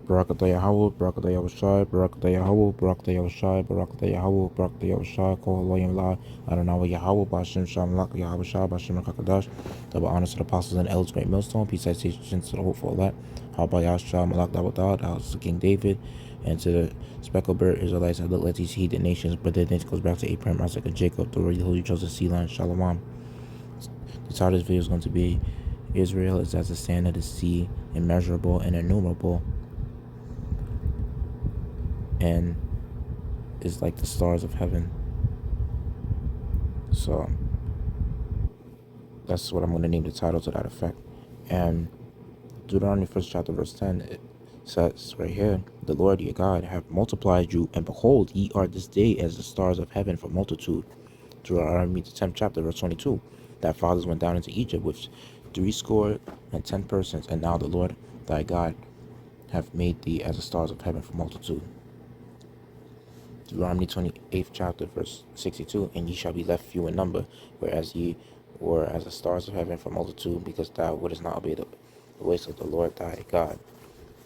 Barakatah Yahweh, Barakatah Yahushai, Barakatah Yahweh, Barakatah Yahushai, Barakatah Yahweh, Barakatah Yahushai, Kol Elohim La, Adonai Yahweh, Bashem Shamlak, Yahweh Shah, Bashem Kakadash, double honors to the apostles and elders, great millstone, peace, citations to the hopeful elect, Habba Yahshua, Malak Dabadad, house of King David, and to the speckled bird Israelites that look like these heathen nations, but their nature goes back to Abraham, Isaac, and Jacob, the holy chosen Selah and Shalom. The title of this video is going to be Israel is as the sand of the sea, immeasurable and innumerable, and is like the stars of heaven. So that's what I'm going to name the title to that effect. And Deuteronomy 1st chapter verse 10, it says right here, the Lord your God have multiplied you, and behold, ye are this day as the stars of heaven for multitude. Deuteronomy the 10th chapter verse 22, that fathers went down into Egypt with 70 persons, and now the Lord thy God have made thee as the stars of heaven for multitude. Deuteronomy 28th chapter verse 62, and ye shall be left few in number, whereas ye were as the stars of heaven for multitude, because thou wouldest not obey the ways of the Lord thy God.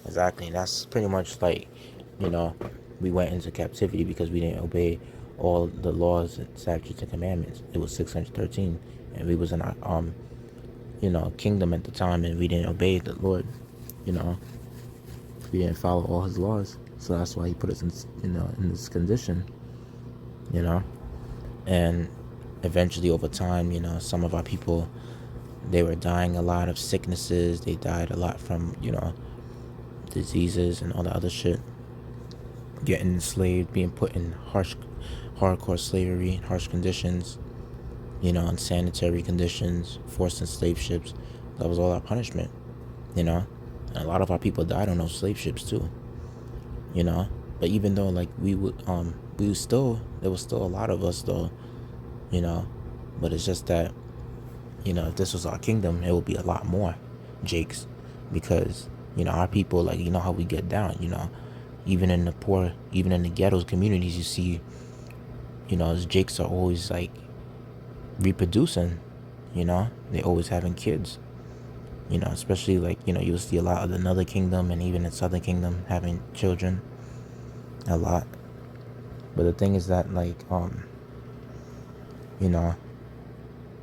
Exactly, and that's pretty much like, we went into captivity because we didn't obey all the laws, statutes, and commandments. It was 613, and we was in our kingdom at the time, and we didn't obey the Lord. We didn't follow all his laws, so that's why he put us in this condition. And eventually over time, some of our people, they were dying a lot of sicknesses. They died a lot from diseases and all that other shit, getting enslaved, being put in hardcore slavery, harsh conditions, unsanitary conditions, forced enslaved ships. That was all our punishment, and a lot of our people died on those slave ships too, but even though like there was still a lot of us though, but it's just that, if this was our kingdom, it would be a lot more Jakes, because our people, like, how we get down, even in the poor, even in the ghettos communities, you see, those Jakes are always like reproducing, they always having kids, especially like, you'll see a lot of the Northern Kingdom and even in Southern Kingdom having children a lot. But the thing is that, like,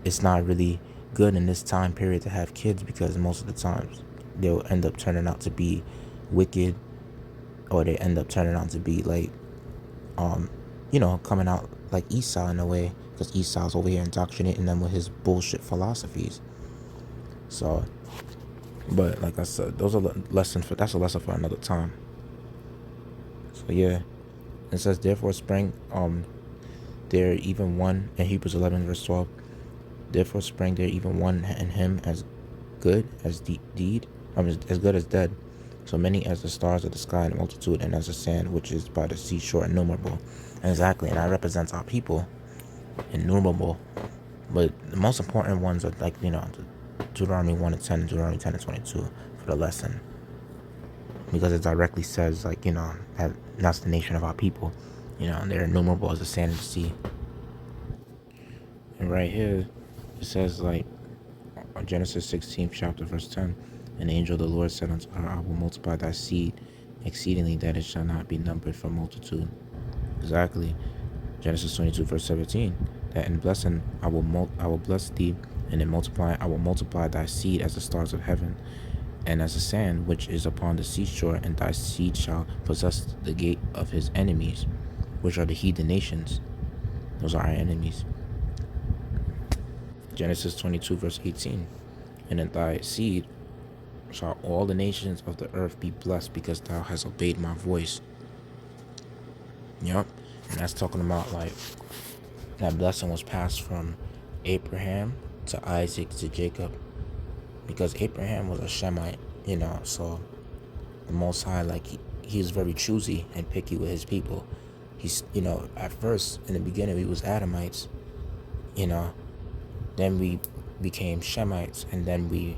it's not really good in this time period to have kids, because most of the times they'll end up turning out to be wicked, or they end up turning out to be like, coming out like Esau in a way, because Esau's over here indoctrinating them with his bullshit philosophies. So, but like I said, that's a lesson for another time. So yeah, it says, therefore sprang there even one, in Hebrews 11 verse 12, therefore sprang there even one in him as good as as good as dead, so many as the stars of the sky in multitude, and as the sand which is by the seashore innumerable. Exactly, and that represents our people, innumerable. But the most important ones are like, Deuteronomy 1 and 10 and Deuteronomy 10 and 22 for the lesson, because it directly says, like, that's the nation of our people, and they're innumerable as the sand of the sea. And right here it says, like, Genesis 16th chapter verse 10, and the angel of the Lord said unto her, I will multiply thy seed exceedingly, that it shall not be numbered for multitude. Exactly. Genesis 22 verse 17, that in blessing I will bless thee, and in multiplying I will multiply thy seed as the stars of heaven, and as the sand which is upon the seashore, and thy seed shall possess the gate of his enemies, which are the heathen nations. Those are our enemies. Genesis 22 verse 18, and in thy seed shall all the nations of the earth be blessed, because thou hast obeyed my voice. Yep. And that's talking about, like, that blessing was passed from Abraham to Isaac to Jacob, because Abraham was a Shemite, so the Most High, like, he was very choosy and picky with his people. He's, at first, in the beginning, we was Adamites, then we became Shemites, and then we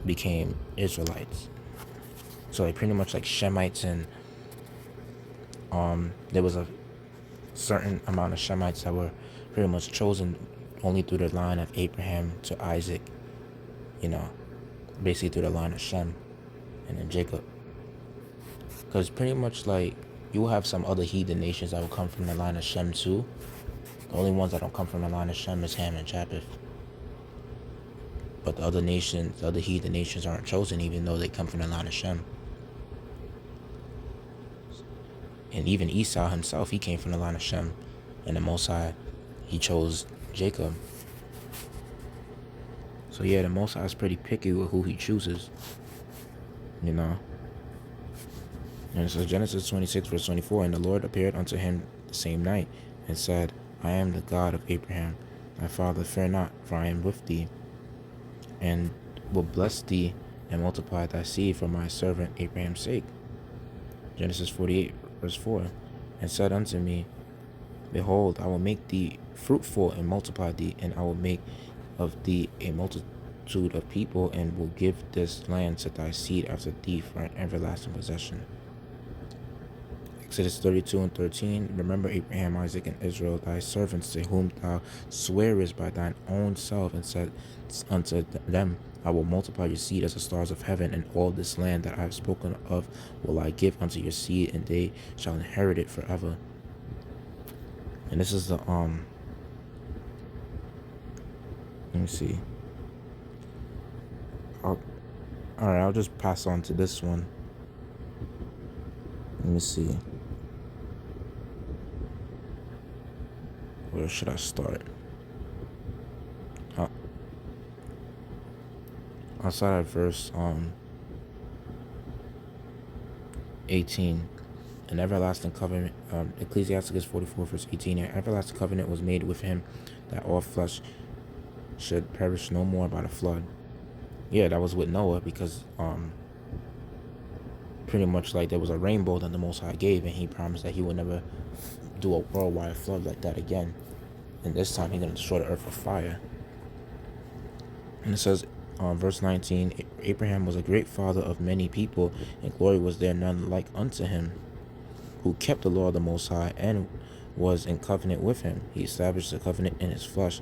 became Israelites. So, like, pretty much like Shemites, and there was a certain amount of Shemites that were pretty much chosen only through the line of Abraham to Isaac, basically through the line of Shem and then Jacob. Because pretty much like you will have some other heathen nations that will come from the line of Shem too. The only ones that don't come from the line of Shem is Ham and Japheth. But the other nations, the other heathen nations aren't chosen even though they come from the line of Shem. And even Esau himself, he came from the line of Shem. And the Most High, he chose Jacob. So yeah, the Most High is pretty picky with who he chooses. You know. And so Genesis 26 verse 24, and the Lord appeared unto him the same night, and said, I am the God of Abraham, thy father, fear not, for I am with thee, and will bless thee, and multiply thy seed for my servant Abraham's sake. Genesis 48 verse 4, and said unto me, behold, I will make thee fruitful and multiply thee, and I will make of thee a multitude of people, and will give this land to thy seed after thee for an everlasting possession. Exodus 32 and 13, remember Abraham, Isaac, and Israel, thy servants, to whom thou swearest by thine own self, and said unto them, I will multiply your seed as the stars of heaven, and all this land that I have spoken of will I give unto your seed, and they shall inherit it forever. And this is the let me see. Alright, I'll just pass on to this one. Let me see. Where should I start? I'll start at verse 18. An everlasting covenant, Ecclesiasticus 44 verse 18. An everlasting covenant was made with him, that all flesh should perish no more by the flood. Yeah, that was with Noah, because pretty much like there was a rainbow that the Most High gave, and he promised that he would never do a worldwide flood like that again. And this time he's going to destroy the earth with fire. And it says, verse 19, Abraham was a great father of many people, and glory was there none like unto him, who kept the law of the Most High, and was in covenant with him. He established the covenant in his flesh,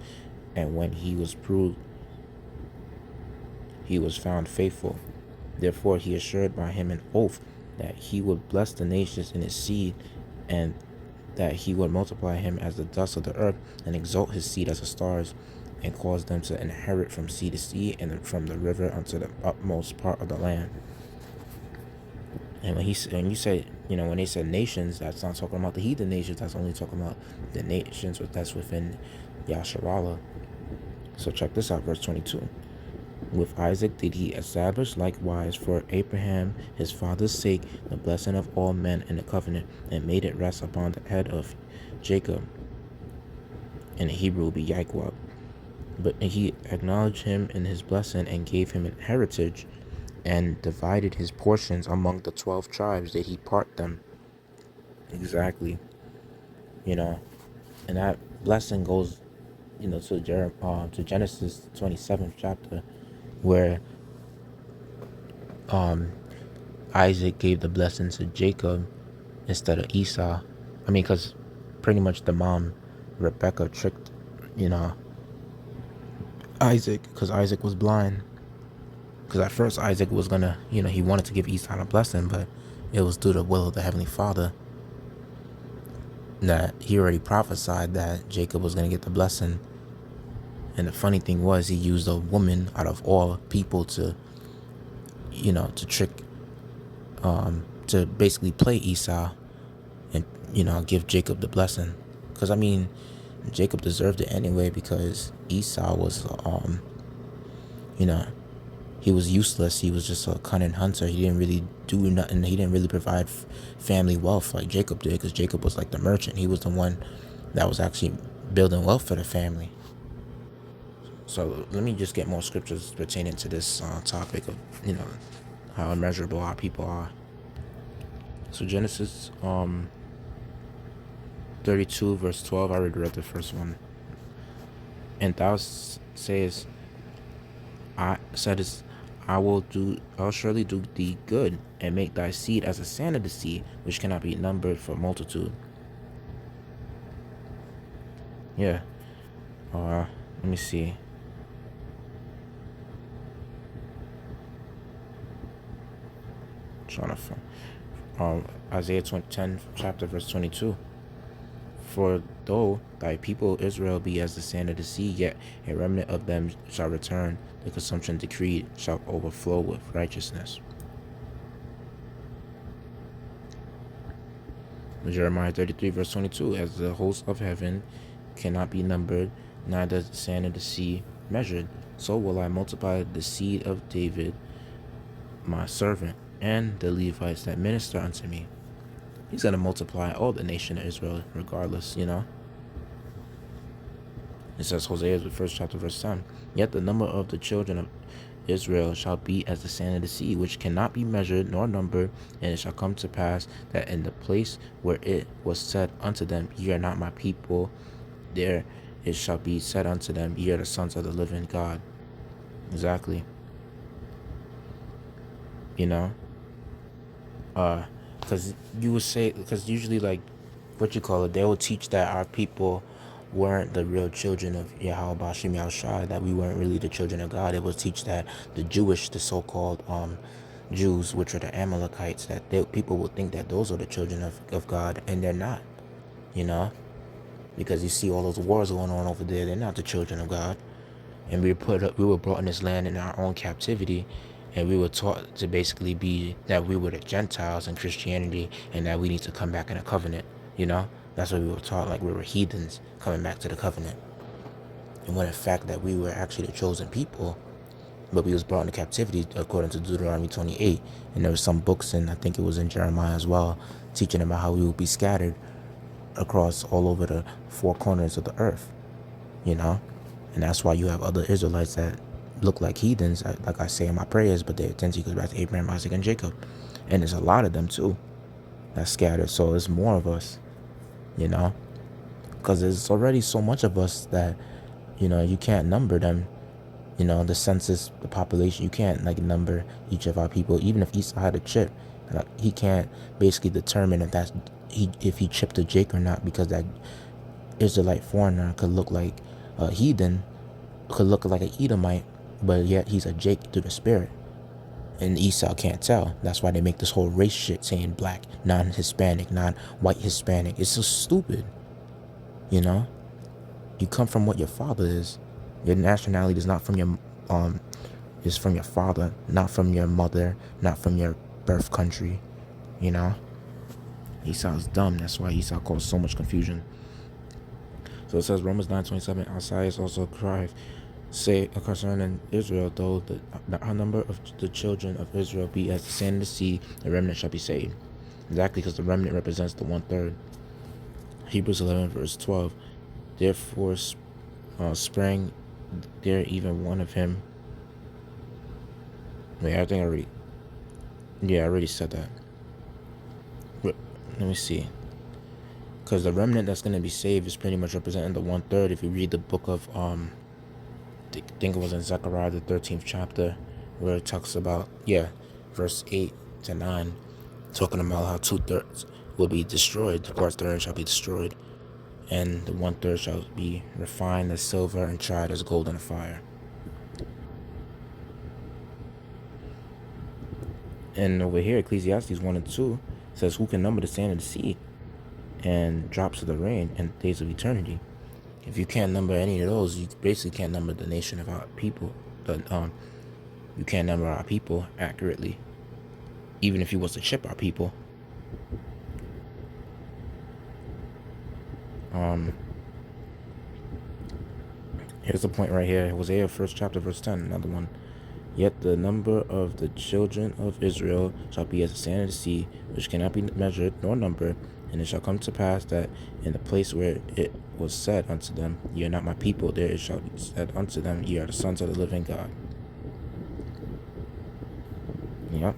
and when he was proved, he was found faithful. Therefore he assured by him an oath that he would bless the nations in his seed, and that he would multiply him as the dust of the earth, and exalt his seed as the stars, and cause them to inherit from sea to sea, and from the river unto the utmost part of the land. And when you say, when they said nations, that's not talking about the heathen nations, that's only talking about the nations that's within Yasharahla. So check this out, verse 22. With Isaac did he establish likewise for Abraham his father's sake the blessing of all men in the covenant, and made it rest upon the head of Jacob. In the Hebrew be Yaquab. But he acknowledged him in his blessing, and gave him an heritage, and divided his portions among the 12 tribes, did he part them. Exactly. And that blessing goes, to Genesis 27th chapter, where Isaac gave the blessing to Jacob instead of Esau. I mean, because pretty much the mom, Rebecca, tricked, Isaac, because Isaac was blind. Because at first Isaac was gonna, he wanted to give Esau a blessing, but it was through the will of the Heavenly Father that he already prophesied that Jacob was gonna get the blessing. And the funny thing was, he used a woman out of all people to, to trick, to basically play Esau and, give Jacob the blessing. Because, I mean, Jacob deserved it anyway, because Esau was, he was useless. He was just a cunning hunter. He didn't really do nothing. He didn't really provide family wealth like Jacob did, because Jacob was like the merchant. He was the one that was actually building wealth for the family. So let me just get more scriptures pertaining to this topic of, how immeasurable our people are. So Genesis 32 verse 12, I already read the first one. And thou sayest, I'll surely do thee good, and make thy seed as the sand of the sea, which cannot be numbered for multitude. Yeah. Let me see. Trying to find. Isaiah 10 chapter verse 22. For though thy people Israel be as the sand of the sea, yet a remnant of them shall return. The consumption decreed shall overflow with righteousness. Jeremiah 33 verse 22. As the hosts of heaven cannot be numbered, neither the sand of the sea measured, so will I multiply the seed of David my servant, and the Levites that minister unto me. He's going to multiply all the nation of Israel regardless, It says, Hosea, the first chapter, verse 10. Yet the number of the children of Israel shall be as the sand of the sea, which cannot be measured nor numbered. And it shall come to pass that in the place where it was said unto them, Ye are not my people, there it shall be said unto them, Ye are the sons of the living God. Exactly. Because you would say, because usually, like, they will teach that our people weren't the real children of Yahweh Bashim Yahushua, that we weren't really the children of God. It will teach that the so-called Jews, which are the Amalekites, that people will think that those are the children of God, and they're not, because you see all those wars going on over there. They're not the children of God. And we were brought in this land in our own captivity, and we were taught to basically be that we were the Gentiles in Christianity, and that we need to come back in a covenant. That's what we were taught, like we were heathens coming back to the covenant. And when in fact that we were actually the chosen people, but we was brought into captivity according to Deuteronomy 28. And there were some books, and I think it was in Jeremiah as well, teaching about how we would be scattered across all over the four corners of the earth. And that's why you have other Israelites that look like heathens, like I say in my prayers, but their identity goes back to Abraham, Isaac, and Jacob. And there's a lot of them too that's scattered. So there's more of us, because there's already so much of us that, you can't number them. The census, the population, you can't like number each of our people. Even if Esau had a chip, he can't basically determine if he chipped a Jake or not, because that Israelite foreigner could look like a heathen, could look like an Edomite, but yet he's a Jake through the spirit. And Esau can't tell. That's why they make this whole race shit saying black, non-Hispanic, non-white Hispanic. It's so stupid. You come from what your father is. Your nationality is not from your is from your father, not from your mother, not from your birth country. Esau's dumb. That's why Esau caused so much confusion. So it says Romans 9:27. Isaiah also cried, say concerning Israel, though the number of the children of Israel be as the sand of the sea, the remnant shall be saved. Exactly, because the remnant represents the 1/3. Hebrews 11 verse 12. Therefore sprang there even one of him. Wait, I think I already said that. Let me see. Because the remnant that's going to be saved is pretty much representing the 1/3. If you read the book of, I think it was in Zechariah, the 13th chapter, where it talks about, verse 8 to 9, talking about how 2/3 will be destroyed. The 1/3 shall be destroyed, and the 1/3 shall be refined as silver and tried as gold in a fire. And over here, Ecclesiastes 1 and 2 says, who can number the sand of the sea and drops of the rain and days of eternity? If you can't number any of those, you basically can't number the nation of our people. You can't number our people accurately, even if you was to chip our people. Here's the point right here. Hosea 1st chapter verse 10, another one. Yet the number of the children of Israel shall be as the sand of the sea, which cannot be measured nor numbered. And it shall come to pass that in the place where it was said unto them, Ye are not my people, there it shall be said unto them, Ye are the sons of the living God. Yep.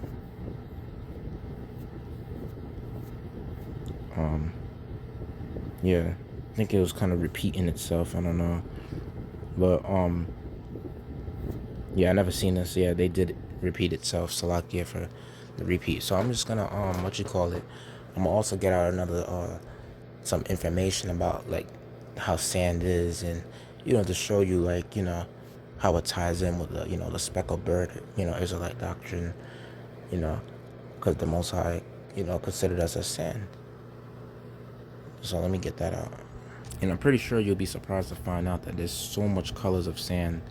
Yeah, I think it was kind of repeating itself. I don't know, but yeah, I never seen this. Yeah, they did repeat itself. Salakia for the repeat. So I'm just gonna I'm gonna also get out another some information about like how sand is, and to show you like how it ties in with the the speckled bird Israelite doctrine, because the Most High considered as a sand. So let me get that out. And I'm pretty sure you'll be surprised to find out that there's so much colors of sand.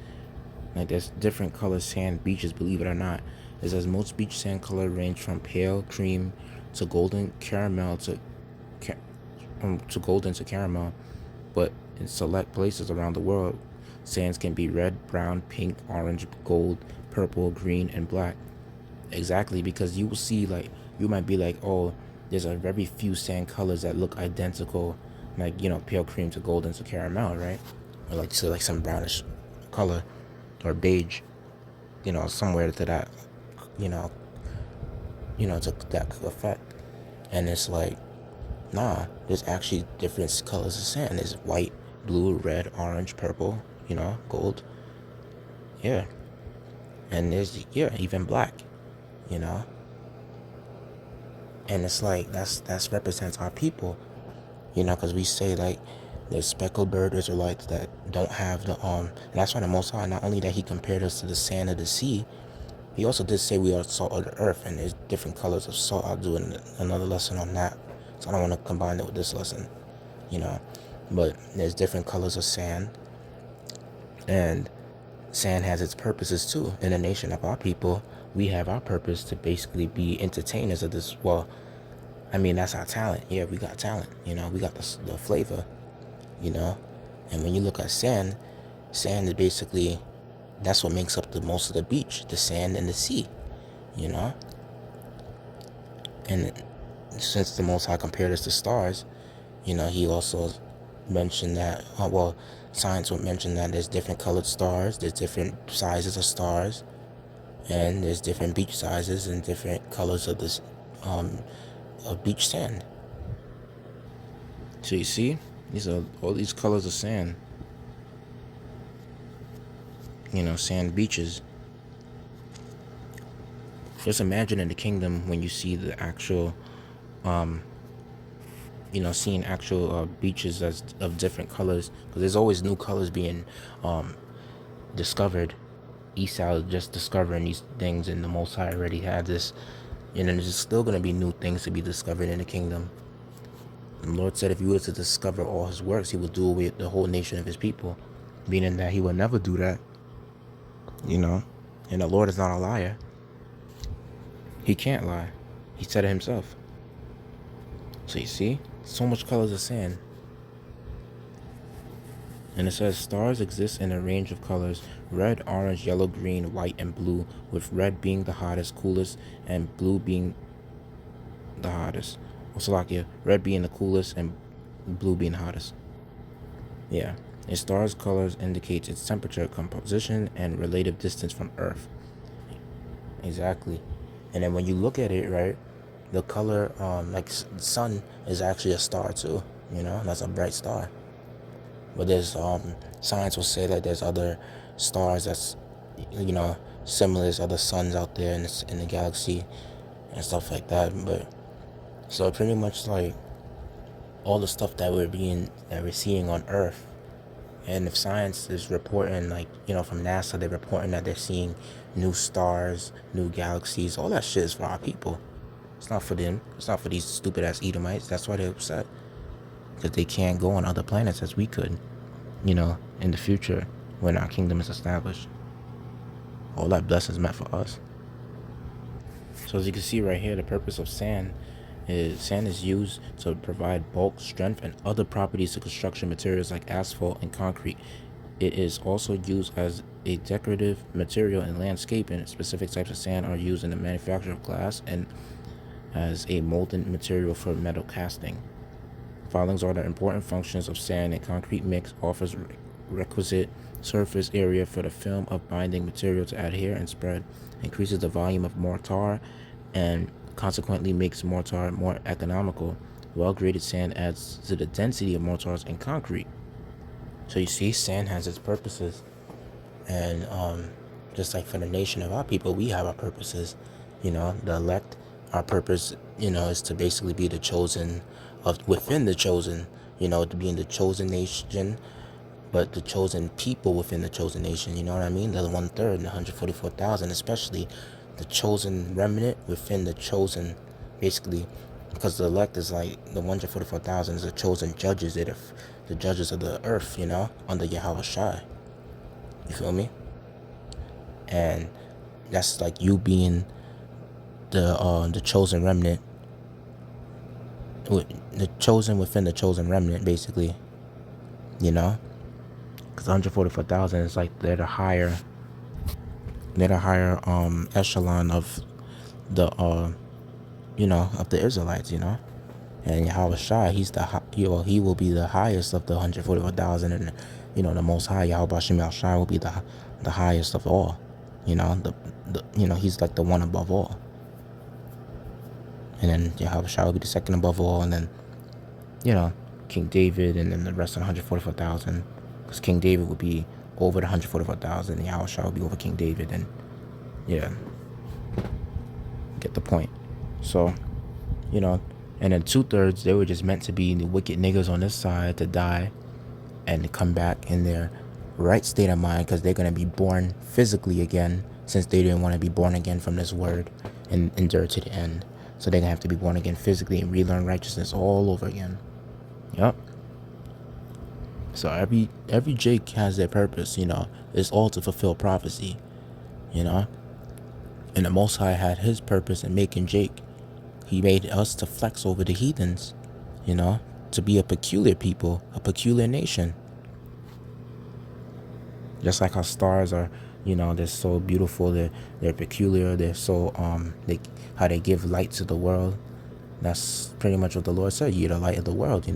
Like there's different color sand beaches, believe it or not. It says most beach sand color range from pale cream to golden caramel to golden to caramel, but in select places around the world, sands can be red, brown, pink, orange, gold, purple, green, and black. Exactly, because you will see, like, you might be like, oh, there's a very few sand colors that look identical, like, pale cream to golden to caramel, right? Or like, so like some brownish color or beige, somewhere to that, you know, to that effect. And it's like, nah, there's actually different colors of sand. There's white, blue, red, orange, purple, gold. Yeah. And there's, even black, you know. And it's like, that's represents our people, because we say, like, there's speckled bird Israelites that don't have and that's why the Most High, not only that he compared us to the sand of the sea, he also did say we are salt of the earth, and there's different colors of salt. I'll do another lesson on that, so I don't want to combine it with this lesson, but there's different colors of sand, and sand has its purposes too. In the nation of our people, we have our purpose to basically be entertainers of this. Well, I mean, that's our talent. Yeah, we got talent. We got the flavor. And when you look at sand is basically, that's what makes up the most of the beach, the sand and the sea. And since the Most High compared us to stars, he also mentioned that, science would mention that there's different colored stars, there's different sizes of stars, and there's different beach sizes and different colors of this of beach sand. So you see, these are all these colors of sand. Sand beaches. Just imagine in the kingdom when you see the actual, seeing actual beaches as of different colors, because there's always new colors being discovered. Esau just discovering these things, and the Most High already had this, and then there's still going to be new things to be discovered in the kingdom. The Lord said if he was to discover all his works, he would do away with the whole nation of his people, meaning that he would never do that. And the Lord is not a liar. He can't lie. He said it himself. So you see, so much colors of sand. And it says stars exist in a range of colors: red, orange, yellow, green, white, and blue, with red being the hottest, coolest, and blue being the hottest. Salakia, red being the coolest and blue being the hottest. Yeah. A star's colors indicates its temperature, composition, and relative distance from Earth. Exactly. And then when you look at it, right, the color, like the sun is actually a star too. That's a bright star. But there's science will say that there's other stars that's similar to other suns out there in the galaxy and stuff like that. But so pretty much like all the stuff that we're seeing on Earth. And if science is reporting, like, from NASA, they're reporting that they're seeing new stars, new galaxies, all that shit is for our people. It's not for them. It's not for these stupid-ass Edomites. That's why they're upset. Because they can't go on other planets as we could, in the future when our kingdom is established. All that blessings meant for us. So as you can see right here, the purpose of sand is used to provide bulk, strength, and other properties to construction materials like asphalt and concrete. It is also used as a decorative material in landscaping. Specific types of sand are used in the manufacture of glass and as a molding material for metal casting. Following are the important functions of sand and concrete mix. Offers requisite surface area for the film of binding material to adhere and spread. Increases the volume of mortar and consequently makes mortar more economical. Well-graded sand adds to the density of mortars and concrete. So you see, sand has its purposes. And just like for the nation of our people, we have our purposes. The elect, our purpose, is to basically be the chosen within the chosen, to be in the chosen nation, but the chosen people within the chosen nation, you know what I mean? The 1/3, the 144,000, especially the chosen remnant within the chosen basically, because the elect is like the 144,000 is the chosen judges, the judges of the earth, under Yahweh. You feel me? And that's like you being the chosen remnant, the chosen within the chosen remnant, basically. Because 144,000 is like they're the higher echelon of the of the Israelites. And Yahweh Shai, he will be the highest of the 144,000, and the Most High Yahweh Shem Shai will be the highest of all. He's like the one above all, and then Yahweh Shai will be the second above all, and then King David, and then the rest of the 144,000, because King David would be over the 144,000, and Yahweh Shai will be over King David, and yeah, get the point. So, and then 2/3, they were just meant to be the wicked niggas on this side to die and to come back in their right state of mind, because they're going to be born physically again, since they didn't want to be born again from this word and endure to the end. So they're going to have to be born again physically and relearn righteousness all over again. Yep. So every Jake has their purpose, it's all to fulfill prophecy, and the Most High had his purpose in making Jake. He made us to flex over the heathens, to be a peculiar people, a peculiar nation. Just like how stars are, they're so beautiful, they're peculiar, they're so how they give light to the world. That's pretty much what the Lord said. You're the light of the world.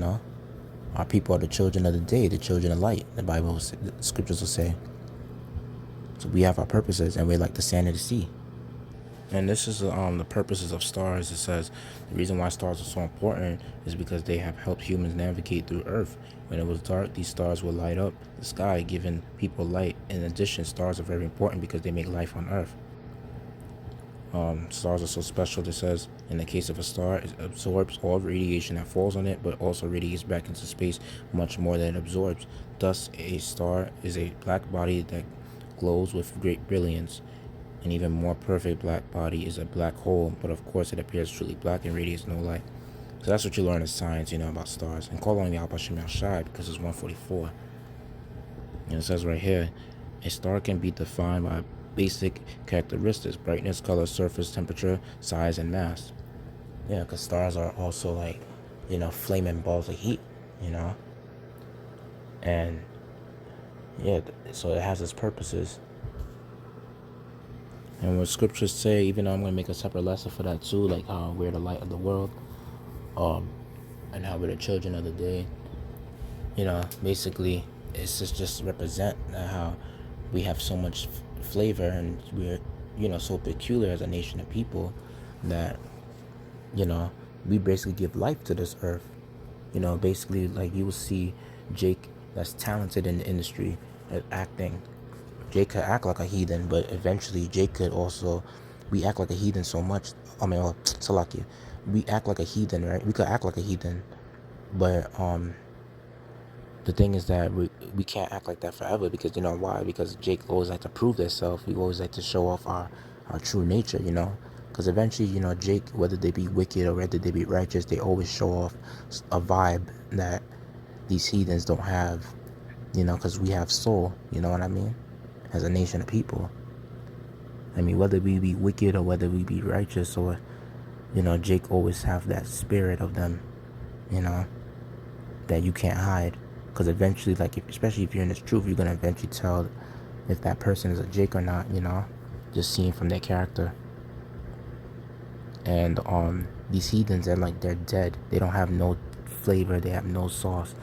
Our people are the children of the day, the children of light. The the scriptures will say. So we have our purposes, and we're like the sand of the sea. And this is the purposes of stars. It says the reason why stars are so important is because they have helped humans navigate through Earth. When it was dark, these stars would light up the sky, giving people light. In addition, stars are very important because they make life on Earth. Stars are so special. It says in the case of a star, it absorbs all radiation that falls on it, but also radiates back into space much more than it absorbs. Thus, a star is a black body that glows with great brilliance. An even more perfect black body is a black hole, but of course it appears truly black and radiates no light. So that's what you learn in science, about stars. And call on Yahweh Shem Shai because it's 144. And it says right here, a star can be defined by basic characteristics: brightness, color, surface, temperature, size, and mass. Yeah, because stars are also like, flaming balls of heat, and yeah, so it has its purposes. And what scriptures say, even though I'm going to make a separate lesson for that too, like how we're the light of the world, and how we're the children of the day, basically it's just represent how we have so much flavor, and we're, so peculiar as a nation of people that, we basically give life to this earth. Basically, like, you will see Jake that's talented in the industry at acting. Jake could act like a heathen, but eventually Jake could also, we act like a heathen so much. Salakia, we act like a heathen, right? We could act like a heathen, but the thing is that we can't act like that forever, because you know why? Because Jake always like to prove themselves. We always like to show off our true nature, because eventually, Jake, whether they be wicked or whether they be righteous, they always show off a vibe that these heathens don't have, because we have soul, you know what I mean? As a nation of people. Whether we be wicked or whether we be righteous, or, Jake always have that spirit of them, that you can't hide. Because eventually, especially if you're in this truth, you're going to eventually tell if that person is a Jake or not, just seeing from their character. And these heathens are like, they're dead. They don't have no flavor. They have no sauce,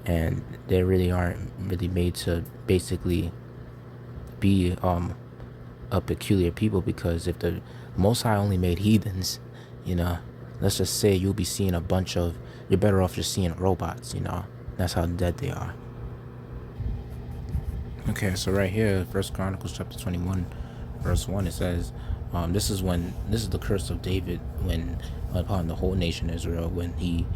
and they really aren't really made to basically be a peculiar people, because if the Most High only made heathens, let's just say you'll be seeing you're better off just seeing robots, that's how dead they are. Okay, so right here, 1 Chronicles chapter 21, verse 1, it says, this is the curse of David when upon the whole nation of Israel, when he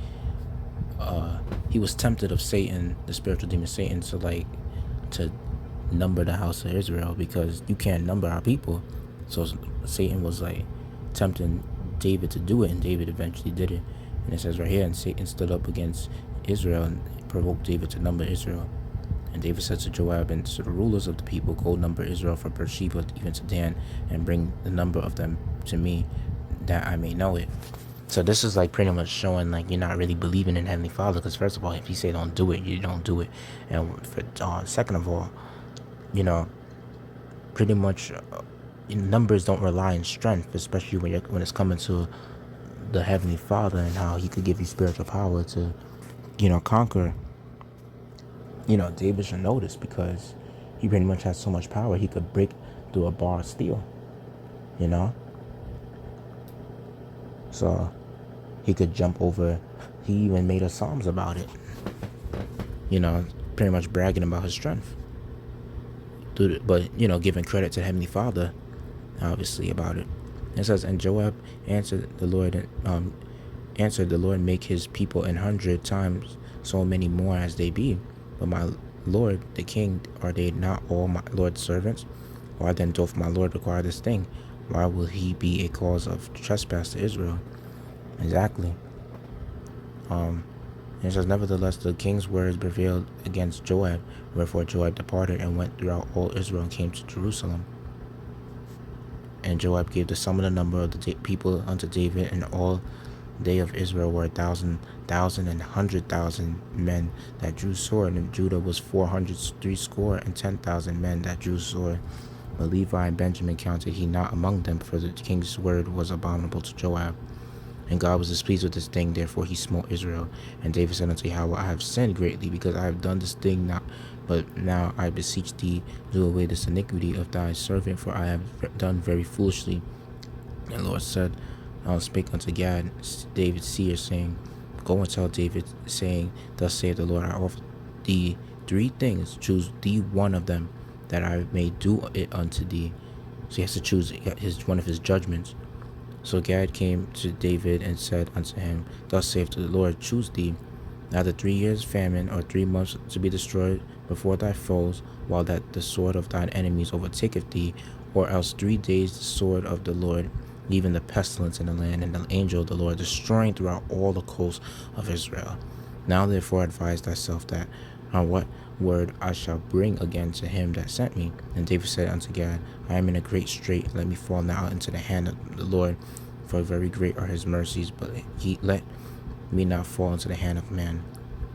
was tempted of Satan, the spiritual demon Satan, to number the house of Israel, because you can't number our people. So Satan was like tempting David to do it, and David eventually did it. And it says right here, and Satan stood up against Israel and provoked David to number Israel. And David said to Joab and to the rulers of the people, go number Israel from Beersheba even to Dan, and bring the number of them to me, that I may know it. So this is like pretty much showing like you're not really believing in Heavenly Father, because first of all, if you say don't do it, you don't do it. And for second of all, you know, pretty much numbers don't rely on strength, especially when it's coming to the Heavenly Father and how He could give you spiritual power to, conquer. David should know this because he pretty much has so much power. He could break through a bar of steel. You know, so he could jump over. He even made a psalms about it. Pretty much bragging about his strength. But giving credit to Heavenly Father, obviously, about it. It says, and Joab answered the Lord, make his people 100 times so many more as they be. But my Lord, the king, are they not all my Lord's servants? Why then doth my Lord require this thing? Why will he be a cause of trespass to Israel? Exactly. It says, nevertheless, the king's words prevailed against Joab. Wherefore Joab departed and went throughout all Israel and came to Jerusalem. And Joab gave the sum of the number of the people unto David, and all they of Israel were 1,000, 100,000 men that drew sword, and Judah was 460 men that drew sword. But Levi and Benjamin counted he not among them, for the king's word was abominable to Joab. And God was displeased with this thing, therefore he smote Israel. And David said unto Yahweh, I have sinned greatly, because I have done this thing not. But now I beseech thee, do away this iniquity of thy servant, for I have done very foolishly. And the Lord said, spake unto Gad, David's seer, saying, go and tell David, saying, thus saith the Lord, I offer thee 3 things, choose thee one of them, that I may do it unto thee. So he has to choose one of his judgments. So Gad came to David and said unto him, thus saith the Lord, choose thee neither 3 years famine, or 3 months to be destroyed before thy foes, while that the sword of thine enemies overtaketh thee, or else 3 days the sword of the Lord, even the pestilence in the land, and the angel of the Lord destroying throughout all the coasts of Israel. Now therefore advise thyself that on what word I shall bring again to him that sent me. And David said unto Gad, I am in a great strait, let me fall now into the hand of the Lord, for very great are his mercies, but he let me not fall into the hand of man.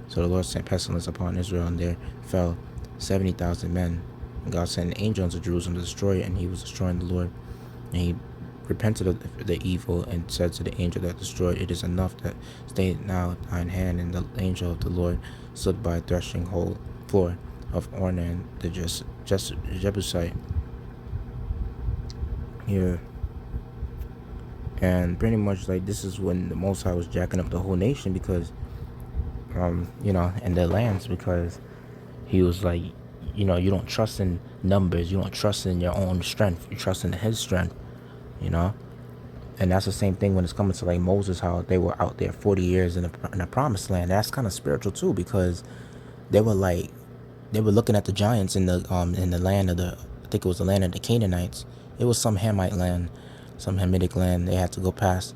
So the Lord sent pestilence upon Israel, and there fell 70,000 men. And God sent an angel unto Jerusalem to destroy it, and he was destroying the Lord. And he repented of the evil, and said to the angel that destroyed, it is enough that stay now thine hand. And the angel of the Lord stood by a threshing floor of Ornan the Jebusite. Here. And pretty much like this is when the Most High was jacking up the whole nation, because and their lands, because he was like, you don't trust in numbers, you don't trust in your own strength, you trust in his strength, and that's the same thing when it's coming to like Moses, how they were out there 40 years in the promised land. That's kind of spiritual too, because they were looking at the giants in the land of I think it was the land of the Canaanites. It was some Hamite land, some Hamitic land they had to go past,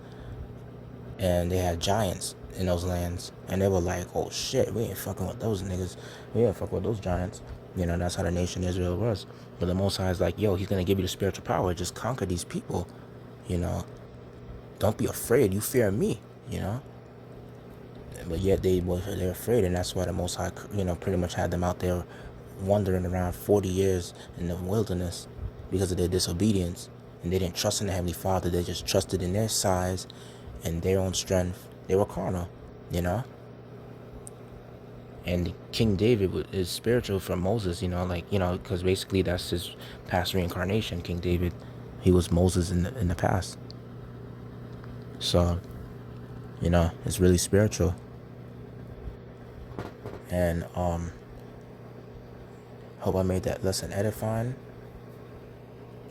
and they had giants in those lands, and they were like, oh shit, we ain't fucking with those niggas, we ain't fucking with those giants. That's how the nation Israel was. But the Most High is like, yo, he's gonna give you the spiritual power, just conquer these people, don't be afraid, you fear me, but yet they're afraid, and that's why the Most High, pretty much had them out there wandering around 40 years in the wilderness, because of their disobedience. And they didn't trust in the Heavenly Father, they just trusted in their size and their own strength. They were carnal, and King David is spiritual from Moses, because basically that's his past reincarnation. King David, he was Moses in the past. So, it's really spiritual. And hope I made that lesson edifying.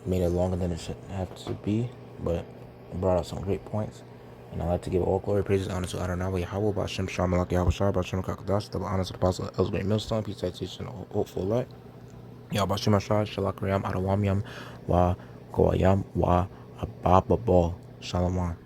Made it longer than it should have to be, but it brought out some great points. And I'd like to give all glory, praises, honor to Adonai, Yahweh, Ba'ashem, Shalom, Malak, Yahweh, Shah, Ba'ashem, Kakadash, double honor to the Apostle, El Great Millstone, peace, citation, hopeful light. Yahweh, Ba'ashem, Shah, Shalak, Riyam, Adawam, Yam, Wa, Goyam wa abababo. Shalom.